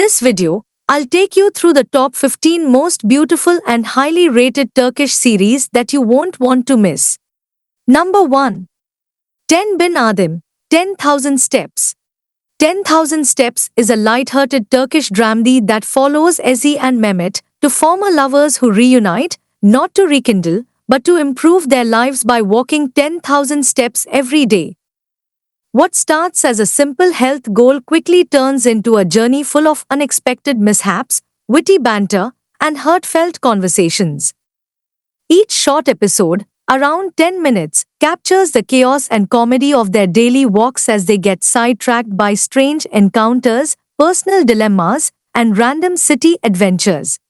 this video, I'll take you through the top 15 most beautiful and highly rated Turkish series that you won't want to miss. Number 1. 10 Bin Adim, 10,000 Steps. 10,000 Steps is a light-hearted Turkish dramedy that follows Ezgi and Mehmet, two former lovers who reunite, not to rekindle, but to improve their lives by walking 10,000 steps every day. What starts as a simple health goal quickly turns into a journey full of unexpected mishaps, witty banter, and heartfelt conversations. Each short episode, around 10 minutes, captures the chaos and comedy of their daily walks as they get sidetracked by strange encounters, personal dilemmas, and random city adventures.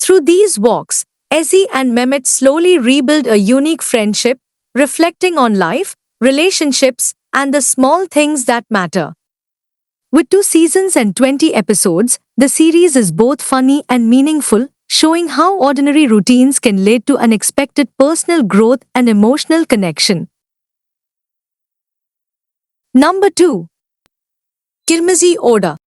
Through these walks, Ezgi and Mehmet slowly rebuild a unique friendship, reflecting on life, relationships, and the small things that matter. With 2 seasons and 20 episodes, the series is both funny and meaningful, showing how ordinary routines can lead to unexpected personal growth and emotional connection. Number 2. Kırmızı Oda.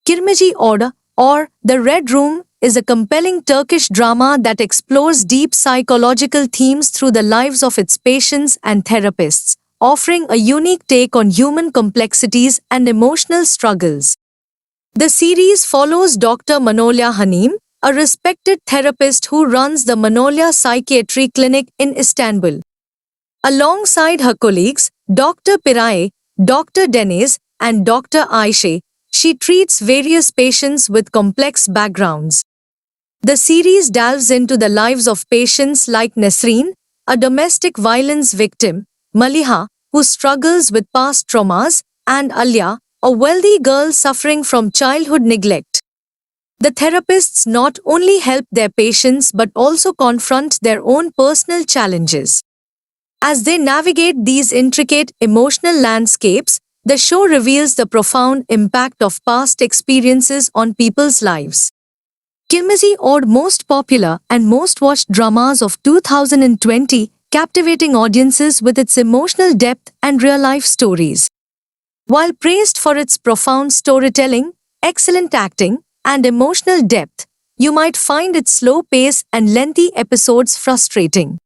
Kırmızı Oda, or The Red Room, is a compelling Turkish drama that explores deep psychological themes through the lives of its patients and therapists, offering a unique take on human complexities and emotional struggles. The series follows Dr. Manolya Hanim, a respected therapist who runs the Manolya Psychiatry Clinic in Istanbul. Alongside her colleagues, Dr. Piraye, Dr. Deniz, and Dr. Ayşe, she treats various patients with complex backgrounds. The series delves into the lives of patients like Nesreen, a domestic violence victim, Maliha, who struggles with past traumas, and Alya, a wealthy girl suffering from childhood neglect. The therapists not only help their patients but also confront their own personal challenges. As they navigate these intricate emotional landscapes, the show reveals the profound impact of past experiences on people's lives. Kırmızı Oda, most popular and most watched dramas of 2020, captivating audiences with its emotional depth and real-life stories. While praised for its profound storytelling, excellent acting, and emotional depth, you might find its slow pace and lengthy episodes frustrating.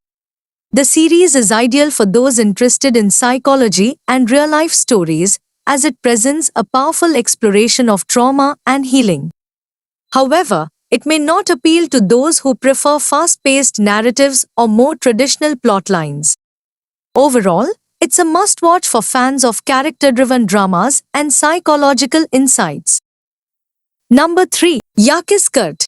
The series is ideal for those interested in psychology and real-life stories, as it presents a powerful exploration of trauma and healing. However, it may not appeal to those who prefer fast-paced narratives or more traditional plotlines. Overall, it's a must-watch for fans of character-driven dramas and psychological insights. Number 3. Yalnızkurt.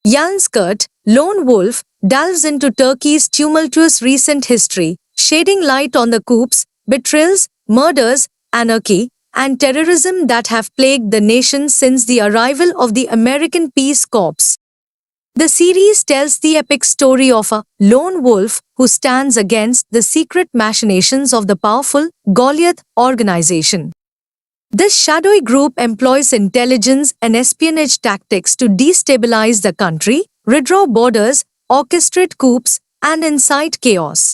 Yalnızkurt, Lone Wolf, delves into Turkey's tumultuous recent history, shedding light on the coups, betrayals, murders, anarchy, and terrorism that have plagued the nation since the arrival of the American Peace Corps. The series tells the epic story of a lone wolf who stands against the secret machinations of the powerful Goliath organization. This shadowy group employs intelligence and espionage tactics to destabilize the country, redraw borders, orchestrate coups, and incite chaos.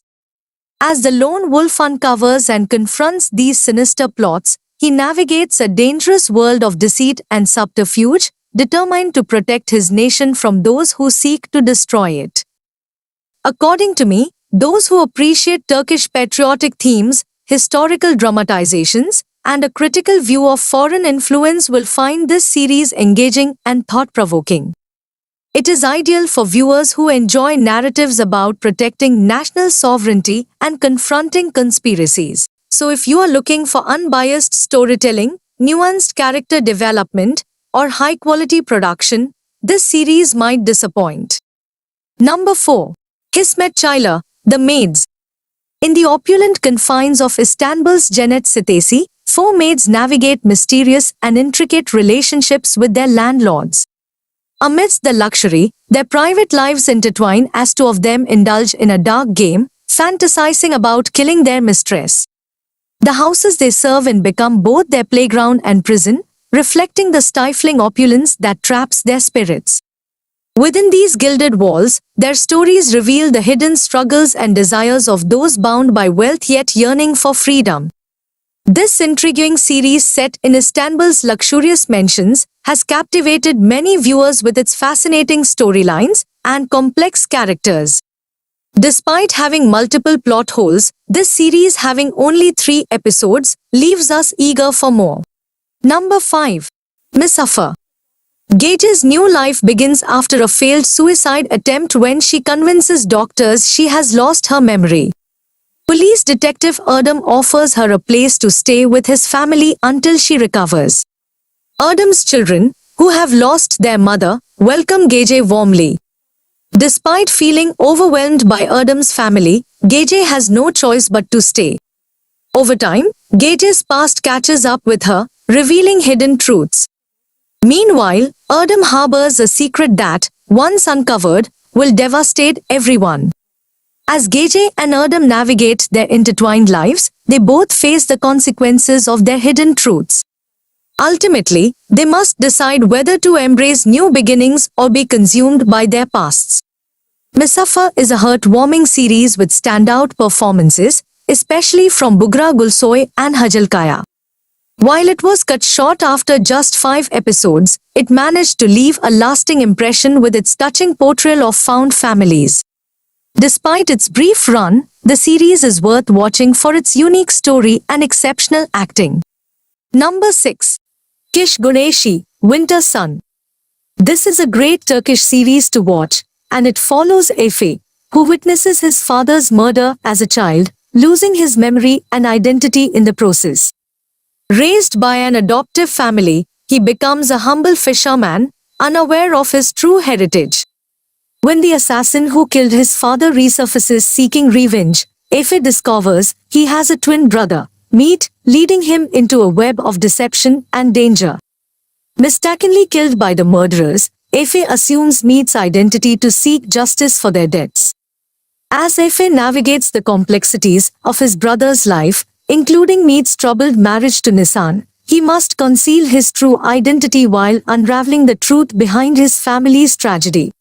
As the lone wolf uncovers and confronts these sinister plots, he navigates a dangerous world of deceit and subterfuge, determined to protect his nation from those who seek to destroy it. According to me, those who appreciate Turkish patriotic themes, historical dramatizations, and a critical view of foreign influence will find this series engaging and thought-provoking. It is ideal for viewers who enjoy narratives about protecting national sovereignty and confronting conspiracies. So if you are looking for unbiased storytelling, nuanced character development, or high-quality production, this series might disappoint. Number 4. Hizmet Çayları, The Maids. In the opulent confines of Istanbul's Cennet Sitesi, 4 maids navigate mysterious and intricate relationships with their landlords. Amidst the luxury, their private lives intertwine as 2 of them indulge in a dark game, fantasizing about killing their mistress. The houses they serve in become both their playground and prison, reflecting the stifling opulence that traps their spirits. Within these gilded walls, their stories reveal the hidden struggles and desires of those bound by wealth yet yearning for freedom. This intriguing series set in Istanbul's luxurious mansions has captivated many viewers with its fascinating storylines and complex characters. Despite having multiple plot holes, this series having only 3 episodes leaves us eager for more. Number 5. Misafar. Gage's new life begins after a failed suicide attempt when she convinces doctors she has lost her memory. Police detective Erdem offers her a place to stay with his family until she recovers. Erdem's children, who have lost their mother, welcome Gage warmly. Despite feeling overwhelmed by Erdem's family, Gage has no choice but to stay. Over time, Gage's past catches up with her, revealing hidden truths. Meanwhile, Erdem harbors a secret that, once uncovered, will devastate everyone. As Gage and Erdem navigate their intertwined lives, they both face the consequences of their hidden truths. Ultimately, they must decide whether to embrace new beginnings or be consumed by their pasts. Misafar is a heartwarming series with standout performances, especially from Bughra Gulsoy and Hajal Kaya. While it was cut short after just 5 episodes, it managed to leave a lasting impression with its touching portrayal of found families. Despite its brief run, the series is worth watching for its unique story and exceptional acting. Number 6. Kish Guneshi, Winter Sun. This is a great Turkish series to watch, and it follows Efe, who witnesses his father's murder as a child, losing his memory and identity in the process. Raised by an adoptive family, he becomes a humble fisherman, unaware of his true heritage. When the assassin who killed his father resurfaces seeking revenge, Efe discovers he has a twin brother, Meet, leading him into a web of deception and danger. Mistakenly killed by the murderers, Efe assumes Meet's identity to seek justice for their deaths. As Efe navigates the complexities of his brother's life, including Meet's troubled marriage to Nisan, he must conceal his true identity while unraveling the truth behind his family's tragedy.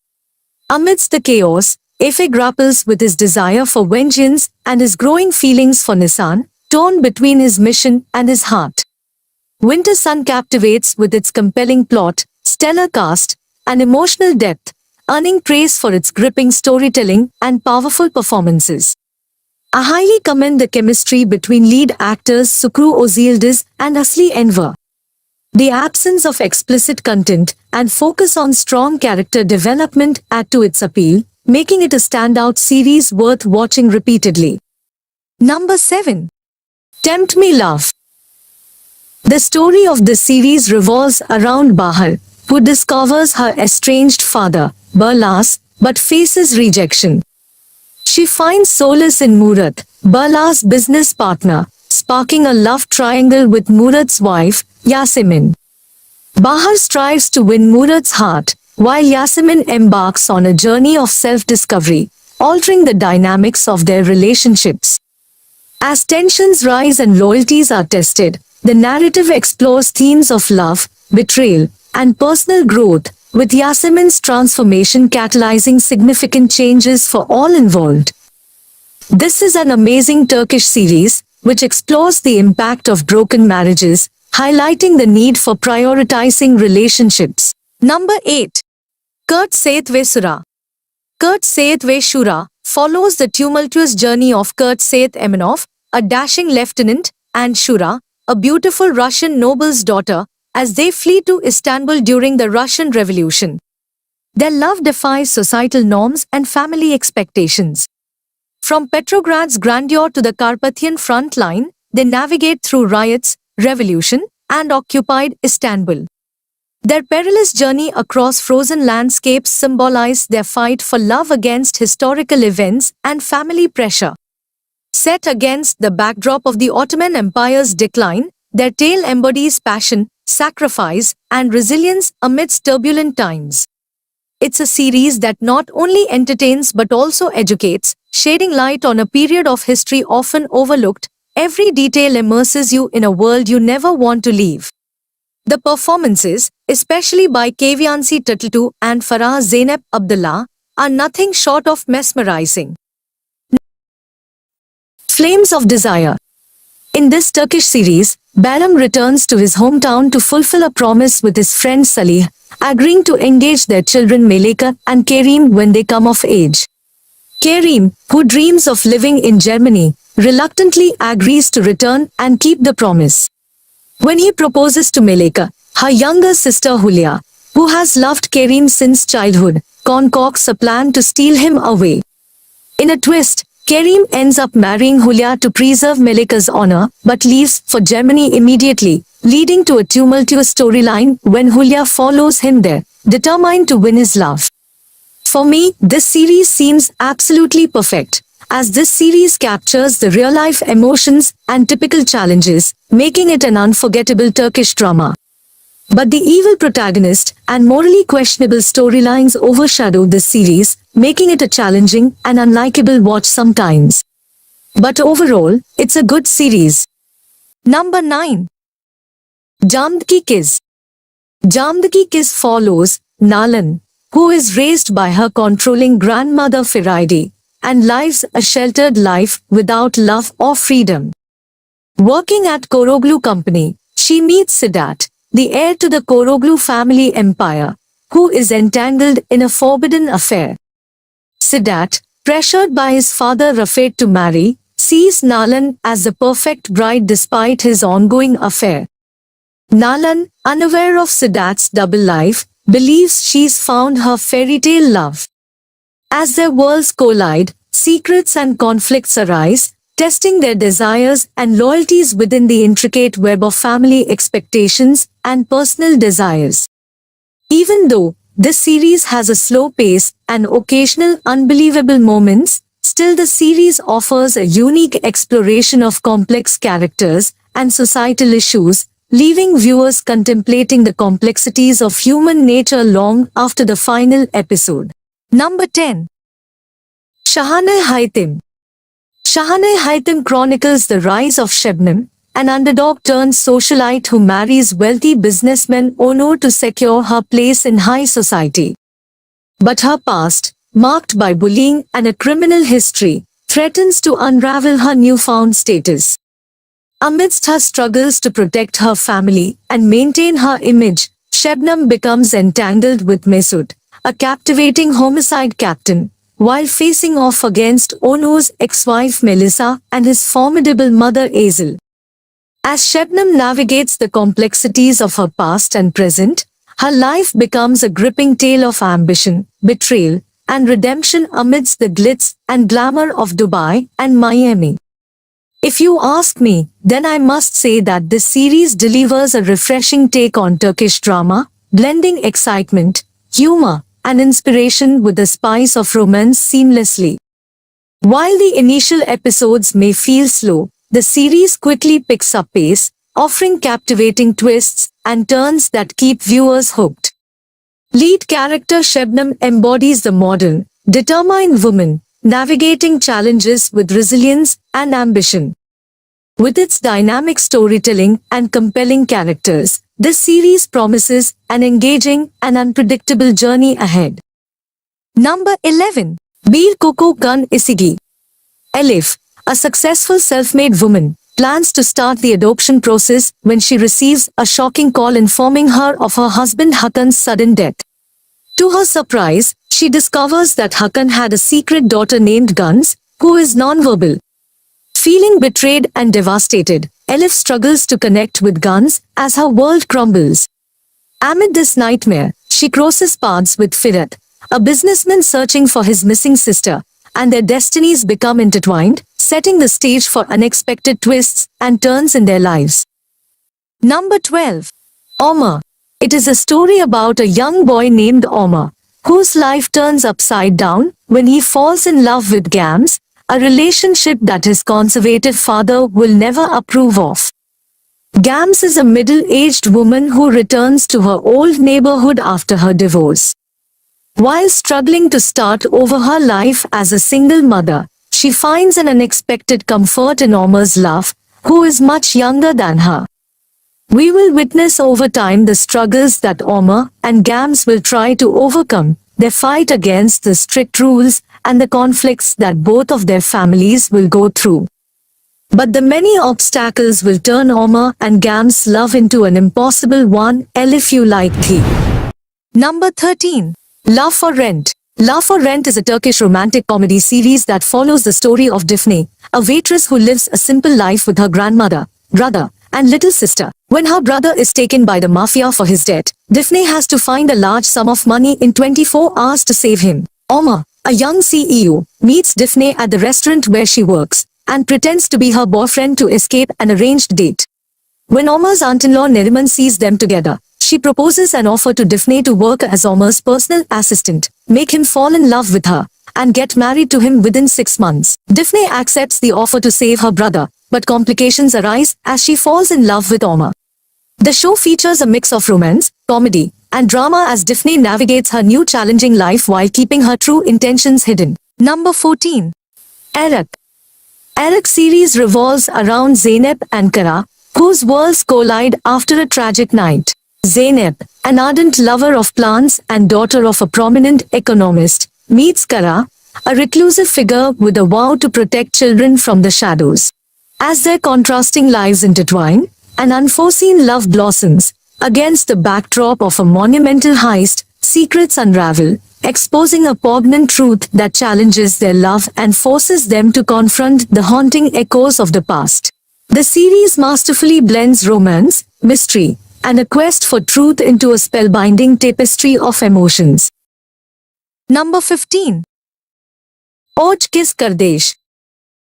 Amidst the chaos, Efe grapples with his desire for vengeance and his growing feelings for Nisan, torn between his mission and his heart. Winter Sun captivates with its compelling plot, stellar cast, and emotional depth, earning praise for its gripping storytelling and powerful performances. I highly commend the chemistry between lead actors Sukru Özildiz and Asli Enver. The absence of explicit content and focus on strong character development add to its appeal, making it a standout series worth watching repeatedly. Number 7. Tempt Me Love. The story of this series revolves around Bahar, who discovers her estranged father, Barlas, but faces rejection. She finds solace in Murat, Barlas' business partner, sparking a love triangle with Murat's wife, Yasemin. Bahar strives to win Murat's heart, while Yasemin embarks on a journey of self-discovery, altering the dynamics of their relationships. As tensions rise and loyalties are tested, the narrative explores themes of love, betrayal, and personal growth, with Yasemin's transformation catalyzing significant changes for all involved. This is an amazing Turkish series, which explores the impact of broken marriages, highlighting the need for prioritizing relationships. Number 8. Kurt Seyit ve Shura. Kurt Seyit ve Shura follows the tumultuous journey of Kurt Seyit Eminov, a dashing lieutenant, and Shura, a beautiful Russian noble's daughter, as they flee to Istanbul during the Russian Revolution. Their love defies societal norms and family expectations. From Petrograd's grandeur to the Carpathian front line, they navigate through riots, revolution, and occupied Istanbul. Their perilous journey across frozen landscapes symbolize their fight for love against historical events and family pressure. Set against the backdrop of the Ottoman Empire's decline, their tale embodies passion, sacrifice, and resilience amidst turbulent times. It's a series that not only entertains but also educates, shedding light on a period of history often overlooked. Every detail immerses you in a world you never want to leave. The performances, especially by Kevyansi Tatlıtuğ and Farah Zeynep Abdullah, are nothing short of mesmerizing. Flames of Desire. In this Turkish series, Bayram returns to his hometown to fulfill a promise with his friend Salih, agreeing to engage their children Meleka and Kerim when they come of age. Kerim, who dreams of living in Germany, reluctantly agrees to return and keep the promise. When he proposes to Meleka, her younger sister Hulia, who has loved Kerim since childhood, concocts a plan to steal him away. In a twist, Kerim ends up marrying Hulia to preserve Meleka's honor, but leaves for Germany immediately, leading to a tumultuous storyline when Hulia follows him there, determined to win his love. For me, this series seems absolutely perfect, as this series captures the real-life emotions and typical challenges, making it an unforgettable Turkish drama. But the evil protagonist and morally questionable storylines overshadow this series, making it a challenging and unlikable watch sometimes. But overall, it's a good series. Number 9. Jamdaki Kiz. Jamdaki Kiz follows Nalan, who is raised by her controlling grandmother Firide, and lives a sheltered life without love or freedom. Working at Koroglu Company, she meets Sidat, the heir to the Koroglu family empire, who is entangled in a forbidden affair. Sidat, pressured by his father Rafet to marry, sees Nalan as the perfect bride despite his ongoing affair. Nalan, unaware of Sidat's double life, believes she's found her fairy tale love. As their worlds collide, secrets and conflicts arise, testing their desires and loyalties within the intricate web of family expectations and personal desires. Even though this series has a slow pace and occasional unbelievable moments, still the series offers a unique exploration of complex characters and societal issues, leaving viewers contemplating the complexities of human nature long after the final episode. Number 10. Shahaneh Haytham. Shahaneh Haytham chronicles the rise of Shebnem, an underdog-turned socialite who marries wealthy businessman Onur to secure her place in high society. But her past, marked by bullying and a criminal history, threatens to unravel her newfound status. Amidst her struggles to protect her family and maintain her image, Shebnem becomes entangled with Mesut, a captivating homicide captain, while facing off against Onur's ex-wife Melissa and his formidable mother Azel. As Shebnem navigates the complexities of her past and present, her life becomes a gripping tale of ambition, betrayal, and redemption amidst the glitz and glamour of Dubai and Miami. If you ask me, then I must say that this series delivers a refreshing take on Turkish drama, blending excitement, humor, and inspiration with the spice of romance seamlessly. While the initial episodes may feel slow, the series quickly picks up pace, offering captivating twists and turns that keep viewers hooked. Lead character Shebnem embodies the modern, determined woman, navigating challenges with resilience and ambition. With its dynamic storytelling and compelling characters, this series promises an engaging and unpredictable journey ahead. Number 11. Bir Koku Gun Isigi. Elif, a successful self-made woman, plans to start the adoption process when she receives a shocking call informing her of her husband Hakan's sudden death. To her surprise, she discovers that Hakan had a secret daughter named Guns, who is nonverbal. Feeling betrayed and devastated, Elif struggles to connect with Guns as her world crumbles. Amid this nightmare, she crosses paths with Firat, a businessman searching for his missing sister, and their destinies become intertwined, setting the stage for unexpected twists and turns in their lives. Number 12. Omar. It is a story about a young boy named Omar, whose life turns upside down when he falls in love with Gams, a relationship that his conservative father will never approve of. Gams is a middle-aged woman who returns to her old neighborhood after her divorce. While struggling to start over her life as a single mother, she finds an unexpected comfort in Omar's love, who is much younger than her. We will witness over time the struggles that Omar and Gams will try to overcome, their fight against the strict rules, and the conflicts that both of their families will go through. But the many obstacles will turn Omar and Gam's love into an impossible one, if you like thee. Number 13. Love for Rent. Love for Rent is a Turkish romantic comedy series that follows the story of Daphne, a waitress who lives a simple life with her grandmother, brother, and little sister. When her brother is taken by the mafia for his debt, Daphne has to find a large sum of money in 24 hours to save him. Omar, a young CEO, meets Daphne at the restaurant where she works and pretends to be her boyfriend to escape an arranged date. When Omar's aunt-in-law Neriman sees them together, she proposes an offer to Daphne to work as Omar's personal assistant, make him fall in love with her, and get married to him within 6 months. Daphne accepts the offer to save her brother, but complications arise as she falls in love with Omar. The show features a mix of romance, comedy, and drama as Daphne navigates her new challenging life while keeping her true intentions hidden. Number 14. Arak. Arak series revolves around Zeynep and Kara, whose worlds collide after a tragic night. Zeynep, an ardent lover of plants and daughter of a prominent economist, meets Kara, a reclusive figure with a vow to protect children from the shadows. As their contrasting lives intertwine, an unforeseen love blossoms. Against the backdrop of a monumental heist, secrets unravel, exposing a poignant truth that challenges their love and forces them to confront the haunting echoes of the past. The series masterfully blends romance, mystery, and a quest for truth into a spellbinding tapestry of emotions. Number 15. Oj Kis Kardesh.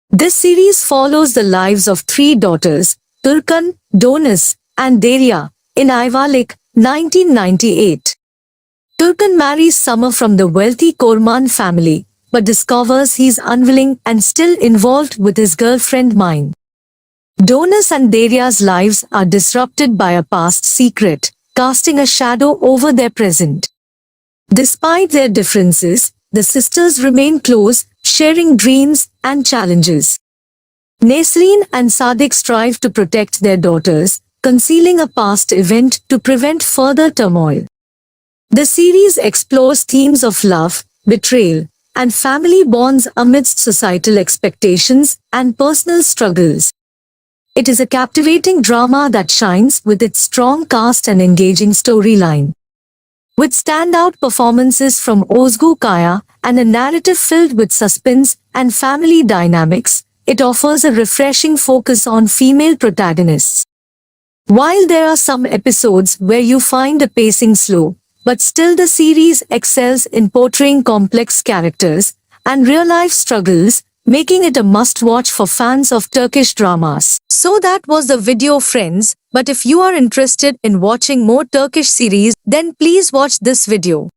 This series follows the lives of 3 daughters, Turkan, Donis, and Derya, in Ayvalik, 1998. Turkan marries Summer from the wealthy Korman family, but discovers he's unwilling and still involved with his girlfriend Mine. Donis and Derya's lives are disrupted by a past secret, casting a shadow over their present. Despite their differences, the sisters remain close, sharing dreams and challenges. Nesreen and Sadiq strive to protect their daughters, concealing a past event to prevent further turmoil. The series explores themes of love, betrayal, and family bonds amidst societal expectations and personal struggles. It is a captivating drama that shines with its strong cast and engaging storyline. With standout performances from Ozgu Kaya and a narrative filled with suspense and family dynamics, it offers a refreshing focus on female protagonists. While there are some episodes where you find the pacing slow, but still the series excels in portraying complex characters and real-life struggles, making it a must-watch for fans of Turkish dramas. So that was the video, friends, but if you are interested in watching more Turkish series, then please watch this video.